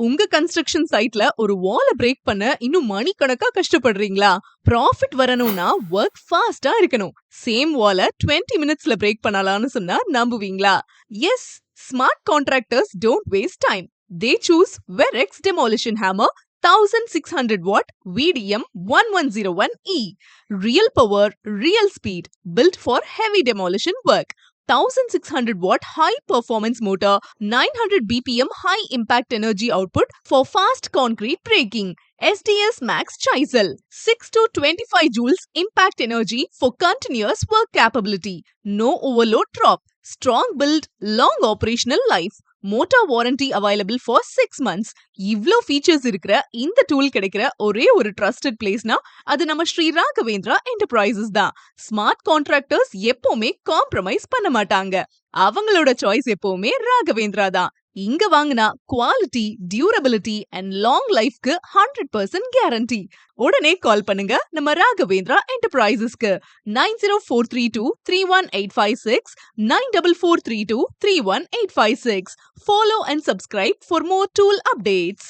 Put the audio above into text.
உங்க கன்ஸ்ட்ரக்ஷன் சைட்ல ஒரு வால பிரேக் பண்ண இன்னும் மணிக்கணக்கா கஷ்டப்படுறீங்களா? ப்ராஃபிட் வரணும்னா ஒர்க் ஃபாஸ்டா இருக்கணும். சேம் வால 20 மினிட்ஸ்ல பிரேக் பண்ணலாம்னு சொன்னா நம்புவீங்களா? Yes, smart contractors don't waste time. They choose Verex Demolition Hammer 1600 watt VDM 1101E. Real power, real speed, built for heavy demolition work. 1600 watt high performance motor, 900 BPM high impact energy output for fast concrete breaking. SDS Max Chisel 6 to 25 joules impact energy for continuous work capability. No overload drop. Strong build, long operational life. Motor warranty available for 6 months. இவ்ளோ features இருக்கிற இந்த tool கிடைக்கிற ஒரே ஒரு trusted பிளேஸ்னா அது நம்ம Sri Raghavendra enterprises தான். Smart contractors எப்பவுமே காம்ப்ரமைஸ் பண்ண மாட்டாங்க. அவங்களோட சாய்ஸ் எப்பவுமே ராகவேந்திரா தான். இங்க வாங்கினா குவாலிட்டி, டியூரபிலிட்டி அண்ட் லாங் லைஃப்க்கு 100% கேரண்டி. உடனே கால் பண்ணுங்க நம்ம Raghavendra என்டர்பிரைசஸ்க்கு 9043231856 94432 31856. Follow and subscribe for more tool updates.